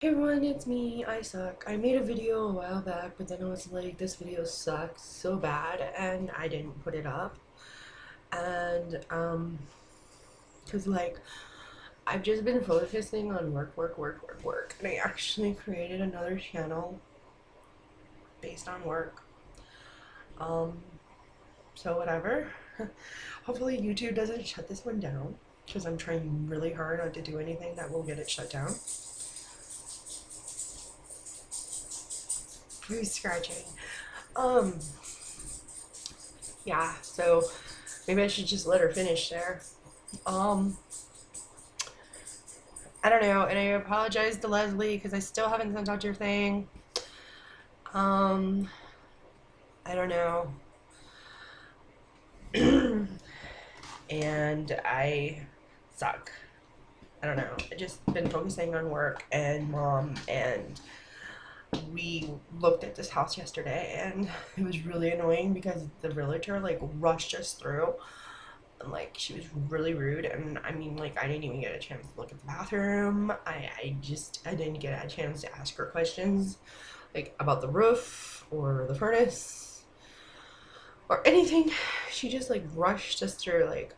Hey everyone, it's me, I suck. I made a video a while back, but then I was like, this video sucks so bad, and I didn't put it up. And, cause like, I've just been focusing on work, and I actually created another channel based on work. Um, so whatever. Hopefully YouTube doesn't shut this one down, because I'm trying really hard not to do anything that will get it shut down. Who's scratching? Um, yeah, so maybe I should just let her finish there. Um, I don't know, and I apologize to Leslie because I still haven't sent out your thing. Um, I don't know. And I suck. I don't know. I just been focusing on work and mom, and we looked at this house yesterday and it was really annoying because the realtor like rushed us through. And like she was really rude, and I mean like I didn't even get a chance to look at the bathroom. I didn't get a chance to ask her questions like about the roof or the furnace or anything. She just like rushed us through like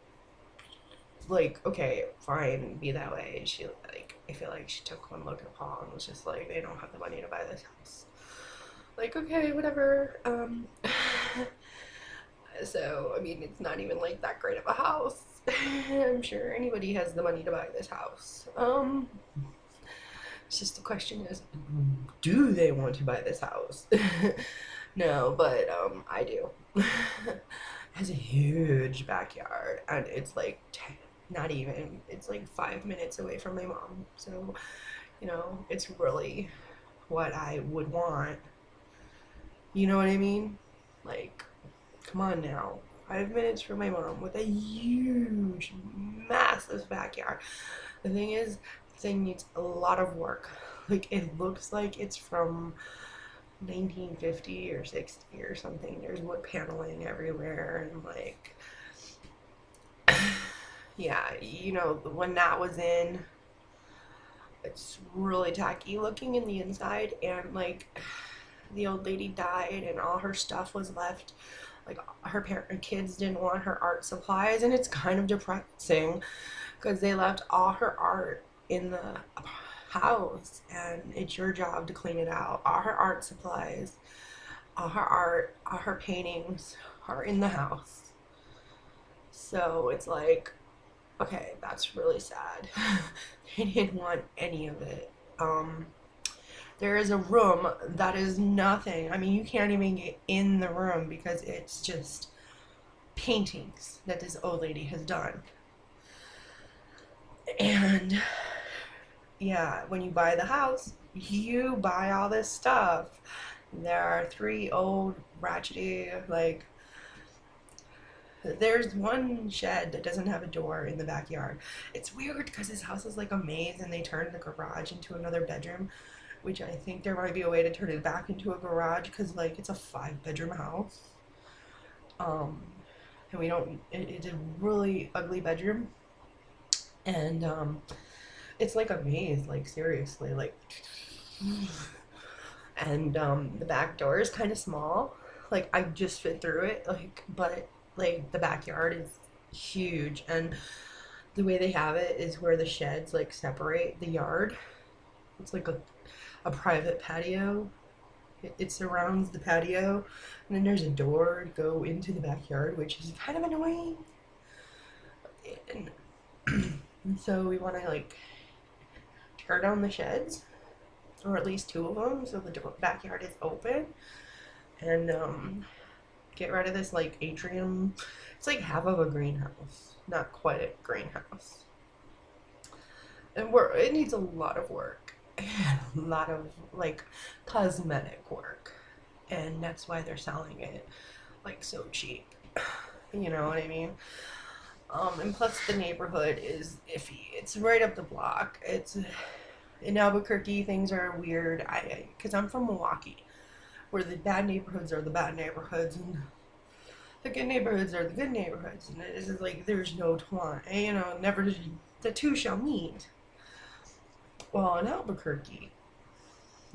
okay, fine, be that way. She like I feel like she took one look at Paul and was just like, they don't have the money to buy this house. Like, okay, whatever. So, I mean, it's not even like that great of a house. I'm sure anybody has the money to buy this house. It's just the question is, do they want to buy this house? No, but I do. It has a huge backyard, and it's like not even. It's like 5 minutes away from my mom. So, it's really what I would want. You know what I mean? Like, come on now. 5 minutes from my mom with a huge, massive backyard. The thing is, the thing needs a lot of work. Like, it looks like it's from 1950 or 60 or something. There's wood paneling everywhere, and like, yeah, when that was in, it's really tacky looking in the inside, and like, the old lady died, and all her stuff was left. Like her kids didn't want her art supplies, and it's kind of depressing because they left all her art in the house, and it's your job to clean it out. All her art supplies, all her art, all her paintings are in the house. So it's like, okay, that's really sad. They didn't want any of it. There is a room that is nothing. I mean, you can't even get in the room because it's just paintings that this old lady has done. And yeah, when you buy the house, you buy all this stuff. There are three old, ratchety, like, there's one shed that doesn't have a door in the backyard. It's weird because this house is like a maze, and they turned the garage into another bedroom, which I think there might be a way to turn it back into a garage because like it's a 5 bedroom house. Um, and we don't. It's a really ugly bedroom, and it's like a maze, like seriously, like. And the back door is kind of small. Like I just fit through it, like, but like the backyard is huge, and the way they have it is where the sheds like separate the yard. It's like a private patio. It surrounds the patio, and then there's a door to go into the backyard, which is kind of annoying. And, and so we want to like tear down the sheds, or at least two of them, so the backyard is open, and get rid of this like atrium. It's like half of a greenhouse, not quite a greenhouse, and it needs a lot of work. A lot of like cosmetic work, and that's why they're selling it like so cheap. You know what I mean? And plus the neighborhood is iffy. It's right up the block. It's in Albuquerque. Things are weird. Because I'm from Milwaukee, where the bad neighborhoods are the bad neighborhoods, and the good neighborhoods are the good neighborhoods, and it's like there's no twine. Never the two shall meet. Well, in Albuquerque,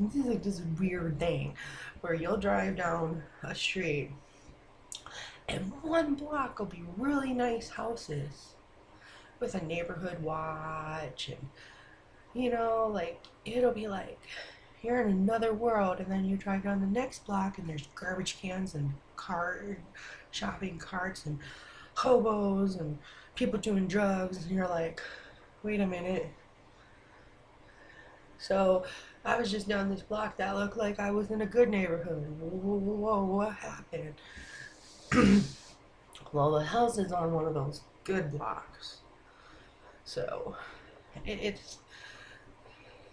This is like this weird thing where you'll drive down a street and one block will be really nice houses with a neighborhood watch, and like it'll be like you're in another world, and then you drive down the next block and there's garbage cans and shopping carts and hobos and people doing drugs, and you're like, wait a minute. So I was just down this block that looked like I was in a good neighborhood. Whoa, what happened? Well, the house is on one of those good blocks. So it's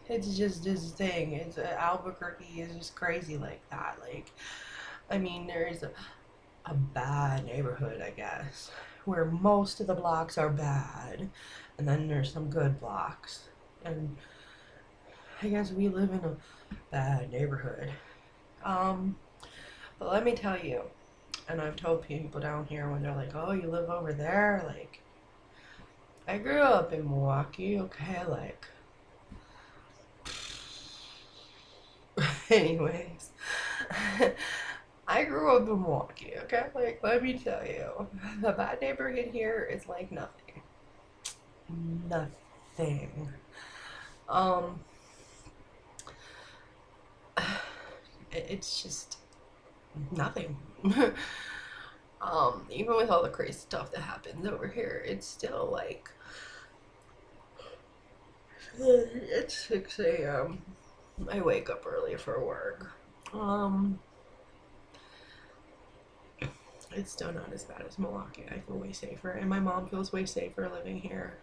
just this thing. It's Albuquerque is just crazy like that. Like, I mean, there is a bad neighborhood, I guess, where most of the blocks are bad, and then there's some good blocks, and I guess we live in a bad neighborhood. But let me tell you, and I've told people down here when they're like, "Oh, you live over there?" Like, I grew up in Milwaukee, okay? Like, anyways, I grew up in Milwaukee, okay? Like, let me tell you, the bad neighborhood here is like nothing. Nothing. Um, it's just nothing. Even with all the crazy stuff that happens over here, it's still like it's 6 a.m. I wake up early for work. It's still not as bad as Milwaukee. I feel way safer, and my mom feels way safer living here.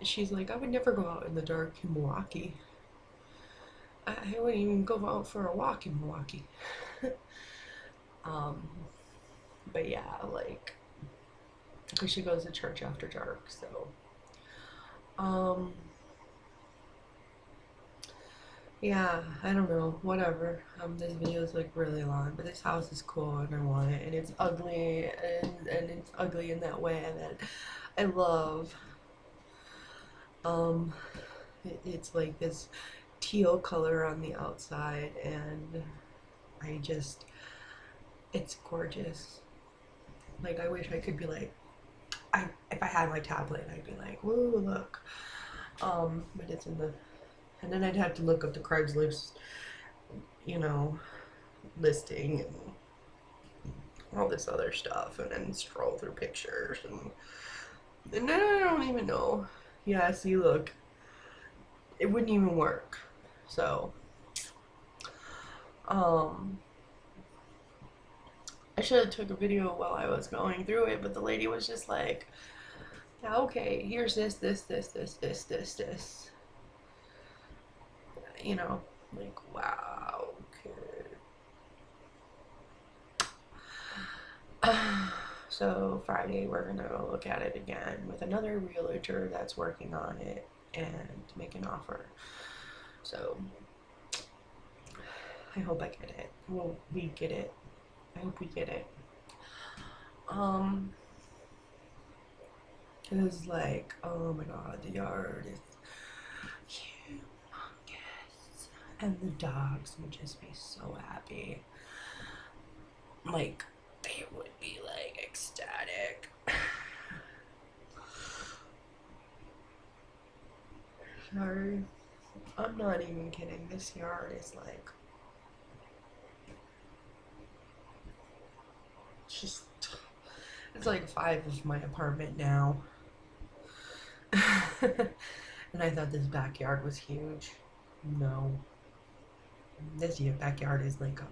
She's like, I would never go out in the dark in Milwaukee. I wouldn't even go out for a walk in Milwaukee. But yeah, like, because she goes to church after dark, so, yeah, I don't know, whatever. This video is like really long, but this house is cool and I want it, and it's ugly, and it's ugly in that way that I love. It's like this teal color on the outside, and it's gorgeous. Like, I wish I could be like, if I had my tablet, I'd be like, woo, look. But it's in the, and then I'd have to look up the Craigslist, listing and all this other stuff, and then scroll through pictures, and then I don't even know. Yeah, see, look, it wouldn't even work. So, I should have took a video while I was going through it, but the lady was just like, yeah, okay, here's this. Like, wow, okay. So Friday we're gonna go look at it again with another realtor that's working on it and make an offer. So I hope I get it. Well, we get it. I hope we get it. Cause like, oh my god, the yard is humongous, and the dogs would just be so happy. Like, they would be like ecstatic. Sorry, I'm not even kidding. This yard is like, just, it's like 5 of my apartment now. And I thought this backyard was huge. No. This backyard is like a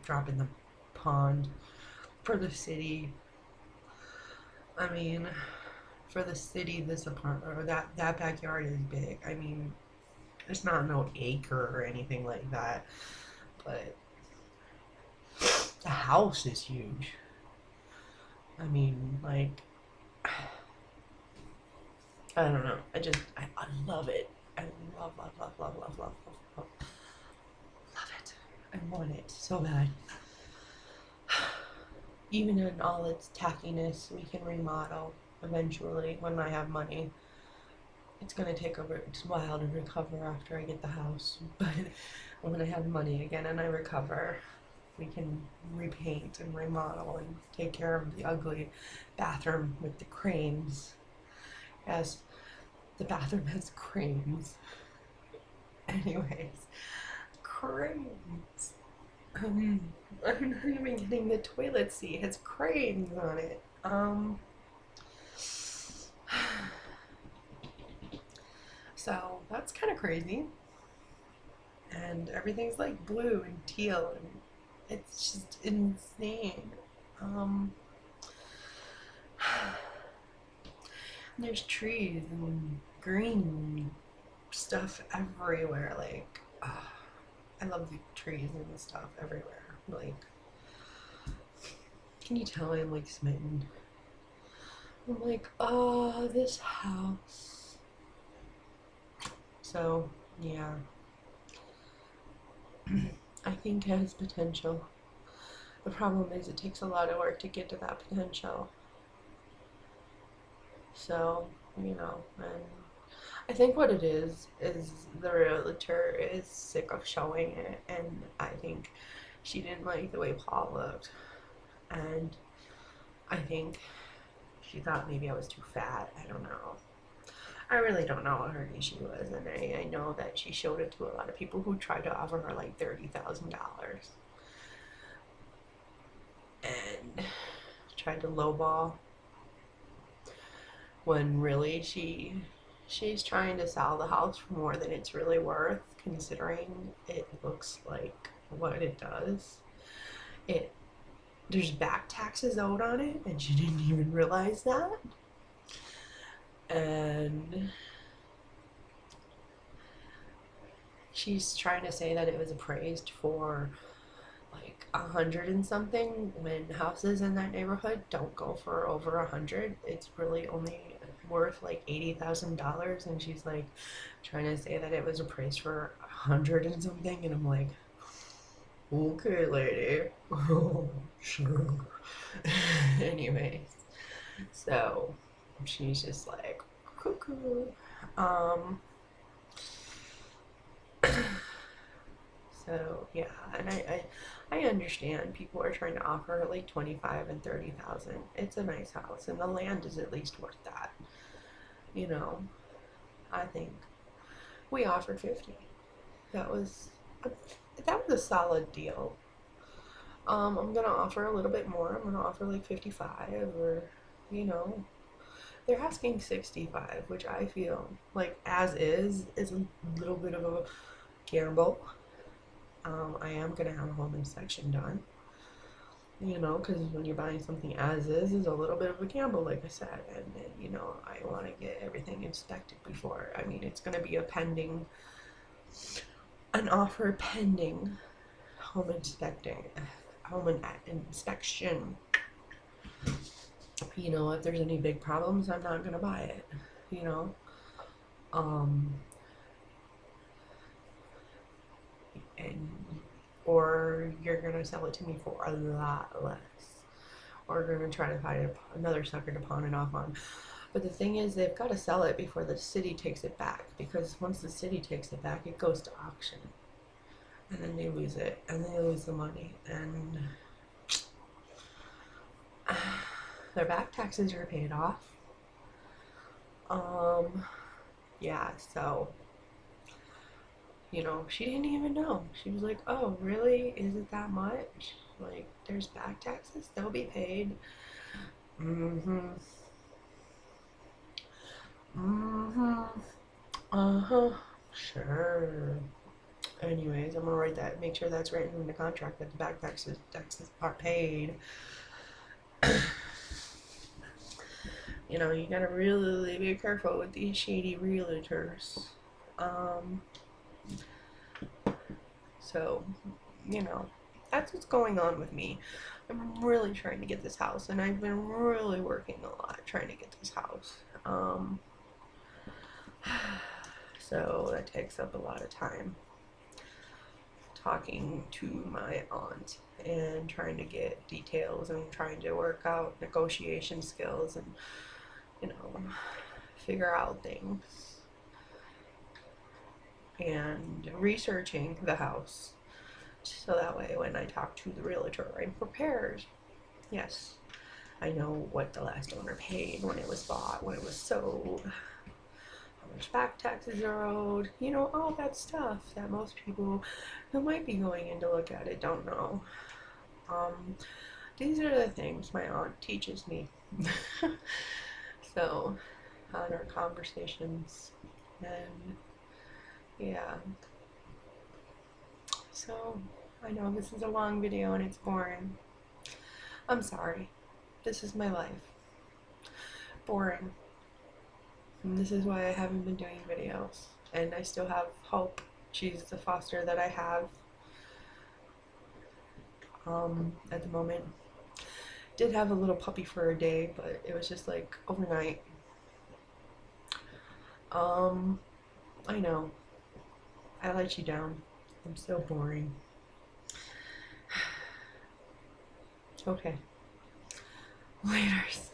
drop in the pond for the city. I mean, for the city, this apartment, or that backyard is big. I mean, it's not no acre or anything like that, but the house is huge. I mean, like, I don't know. I love it. I love it. I want it so bad. Even in all its tackiness, we can remodel eventually when I have money. it's gonna take a while to recover after I get the house, but when I have money again and I recover, we can repaint and remodel and take care of the ugly bathroom with the cranes. As the bathroom has cranes. Anyways, cranes. I'm not even kidding. The toilet seat has cranes on it. So that's kind of crazy. And everything's like blue and teal, and it's just insane. Um, there's trees and green stuff everywhere. Like, I love the trees and the stuff everywhere. Like, can you tell I'm like smitten? I'm like, oh, this house. So, yeah. I think it has potential. The problem is it takes a lot of work to get to that potential. So, and I think what it is the realtor is sick of showing it, and I think she didn't like the way Paul looked, and I think she thought maybe I was too fat. I don't know. I really don't know what her issue was, and I know that she showed it to a lot of people who tried to offer her like $30,000 and tried to lowball when really she's trying to sell the house for more than it's really worth, considering it looks like what it does. It There's back taxes owed on it, and she didn't even realize that. And she's trying to say that it was appraised for like 100 and something, when houses in that neighborhood don't go for over 100. It's really only worth like $80,000, and she's like trying to say that it was appraised for 100 and something, and I'm like, okay, lady. Oh, sure. Anyways, so she's just like cuckoo. Um, so yeah, and I understand people are trying to offer like 25 and 30,000. It's a nice house, and the land is at least worth that. You know, I think we offered 50. That was that was a solid deal. I'm gonna offer a little bit more. I'm gonna offer like 55, or you know, they're asking 65, which I feel like as is a little bit of a gamble. I am gonna have a home inspection done, because when you're buying something as is a little bit of a gamble, like I said, and I want to get everything inspected before. I mean, it's gonna be an offer pending home inspection. If there's any big problems, I'm not gonna buy it. You know, um, and or you're gonna sell it to me for a lot less, or you're gonna try to find another sucker to pawn it off on. But the thing is, they've got to sell it before the city takes it back, because once the city takes it back, it goes to auction, and then they lose it, and they lose the money, and their back taxes are paid off. Yeah, so she didn't even know. She was like, oh, really? Is it that much? Like, there's back taxes? They'll be paid. Mm-hmm. Mm-hmm. Uh-huh. Sure. Anyways, I'm gonna write that, make sure that's written in the contract that the back taxes are paid. You gotta really be careful with these shady realtors. So, that's what's going on with me. I'm really trying to get this house, and I've been really working a lot trying to get this house. So that takes up a lot of time. Talking to my aunt and trying to get details and trying to work out negotiation skills and, figure out things. and researching the house. So that way when I talk to the realtor, I'm prepared. Yes, I know what the last owner paid when it was bought, when it was sold, how much back taxes are owed, you know, all that stuff that most people who might be going in to look at it don't know. Um, these are the things my aunt teaches me. So, on our conversations, and yeah. So, I know this is a long video and it's boring. I'm sorry. This is my life. Boring. And this is why I haven't been doing videos. And I still have Hope. She's the foster that I have at the moment. Did have a little puppy for a day, but it was just like overnight. I know. I let you down. I'm so boring. Okay. Laters.